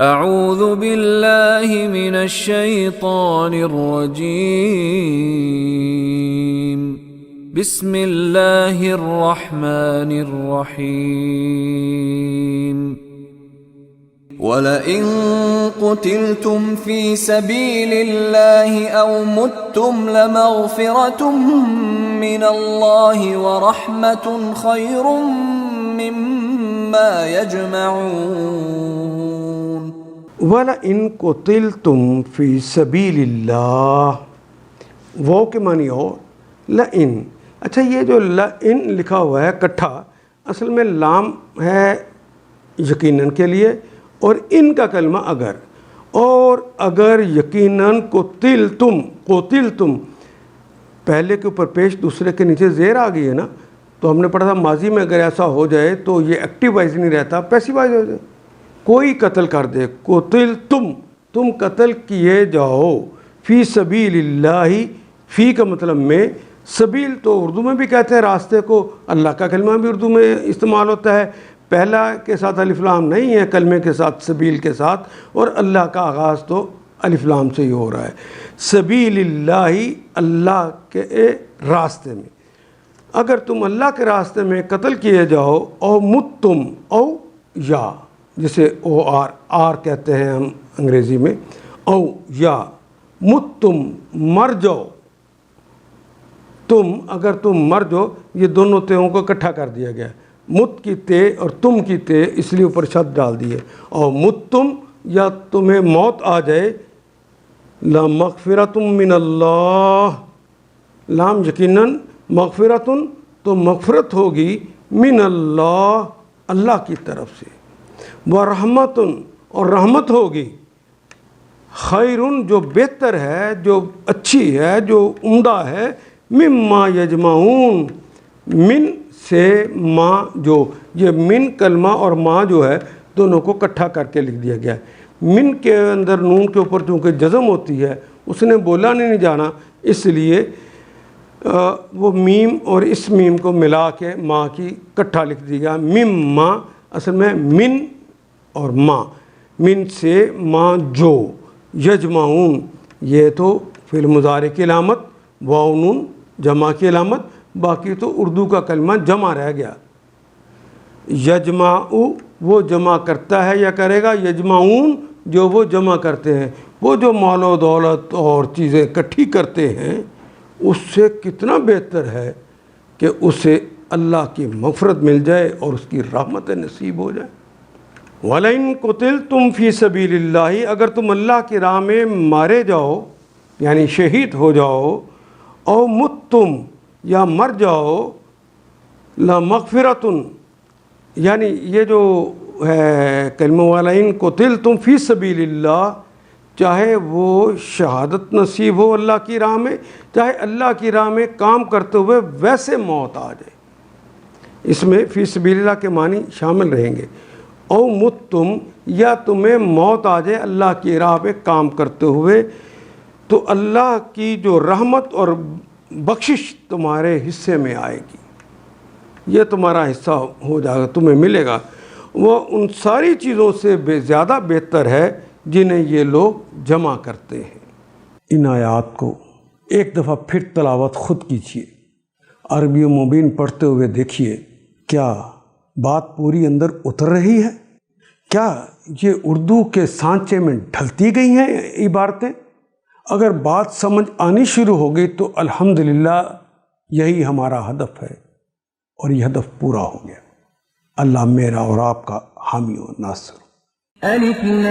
اعوذ باللہ من الشیطان الرجیم بسم اللہ الرحمن الرحیم وَلَئِن قُتِلْتُمْ فِي سَبِيلِ اللَّهِ أَوْ مُتُّمْ لَمَغْفِرَةٌ مِّنَ اللَّهِ وَرَحْمَةٌ خَيْرٌ مِّمَّا يَجْمَعُونَ وَلَئِن قُتِلْتُمْ فِي سَبِيلِ اللَّهِ، وہ کے معنی ہو لئن۔ اچھا، یہ جو لئن لکھا ہوا ہے کٹھا، اصل میں لام ہے یقیناً کے لیے، اور ان کا کلمہ اگر، اور اگر یقیناً قتلتم پہلے کے اوپر پیش دوسرے کے نیچے زیر آ گئی ہے نا، تو ہم نے پڑھا تھا ماضی میں اگر ایسا ہو جائے تو یہ ایکٹیو وائز نہیں رہتا، پیسیو وائز ہو جائے۔ کوئی قتل کر دے، قتلتم، تم قتل کیے جاؤ، فی سبیل اللہ، فی کا مطلب میں، سبیل تو اردو میں بھی کہتے ہیں راستے کو، اللہ کا کلمہ بھی اردو میں استعمال ہوتا ہے، پہلا کے ساتھ الف لام نہیں ہے، کلمے کے ساتھ سبیل کے ساتھ، اور اللہ کا آغاز تو الف لام سے ہی ہو رہا ہے۔ سبیل اللہ، اللہ کے راستے میں، اگر تم اللہ کے راستے میں قتل کیے جاؤ، او متم، او یا، جسے او آر کہتے ہیں ہم انگریزی میں، او یا متم، مر جاؤ تم، اگر تم مر جاؤ، یہ دونوں تےوں کو اکٹھا کر دیا گیا، مت کی تے اور تم کی تے، اس لیے اوپر شد ڈال دیے، اور متم، یا تمہیں موت آ جائے، لَمَغْفِرَةٌ مِّنَ اللَّهِ، لام یقیناً، مغفرتن تو مغفرت ہوگی، من اللہ، اللہ کی طرف سے، ورحمتن، اور رحمت ہوگی، خیرن، جو بہتر ہے، جو اچھی ہے، جو عمدہ ہے، مما یجمعون، من سے ما، جو یہ من کلمہ اور ما جو ہے دونوں کو اکٹھا کر کے لکھ دیا گیا ہے۔ من کے اندر نون کے اوپر چونکہ جزم ہوتی ہے، اس نے بولا نہیں جانا، اس لیے وہ میم اور اس میم کو ملا کے ما کی اکٹھا لکھ دیا گیا، مم ما، اصل میں من اور ما، من سے ما جو، یجمعون، یہ تو فعل مضارع کی علامت، واو نون جمع کی علامت، باقی تو اردو کا کلمہ جمع رہ گیا۔ یجمع، وہ جمع کرتا ہے یا کرے گا، یجمعون، جو وہ جمع کرتے ہیں، وہ جو مال و دولت اور چیزیں اکٹھی کرتے ہیں، اس سے کتنا بہتر ہے کہ اسے اللہ کی مغفرت مل جائے اور اس کی رحمت نصیب ہو جائے۔ وَلَئِن قُتِلْتُمْ فِي سَبِيلِ اللَّهِ، اگر تم اللہ کی راہ میں مارے جاؤ، یعنی شہید ہو جاؤ، او متم، یا مر جاؤ، لَمَغْفِرَةٌ، یعنی یہ جو ہے کلمہ وَلَئِن قُتِلْتُمْ فِي سَبِيلِ اللَّهِ، چاہے وہ شہادت نصیب ہو اللہ کی راہ میں، چاہے اللہ کی راہ میں کام کرتے ہوئے ویسے موت آ جائے، اس میں فی سبیل اللہ کے معنی شامل رہیں گے۔ او متم، یا تمہیں موت آ جائے اللہ کی راہ پہ کام کرتے ہوئے، تو اللہ کی جو رحمت اور بخشش تمہارے حصے میں آئے گی، یہ تمہارا حصہ ہو جائے گا، تمہیں ملے گا، وہ ان ساری چیزوں سے زیادہ بہتر ہے جنہیں یہ لوگ جمع کرتے ہیں۔ ان آیات کو ایک دفعہ پھر تلاوت خود کیجیے، عربی و مبین پڑھتے ہوئے دیکھیے، کیا بات پوری اندر اتر رہی ہے؟ کیا یہ اردو کے سانچے میں ڈھلتی گئی ہیں عبارتیں؟ اگر بات سمجھ آنی شروع ہو گئی تو الحمدللہ یہی ہمارا ہدف ہے، اور یہ ہدف پورا ہو گیا۔ اللہ میرا اور آپ کا حامی و ناصر۔ الف لام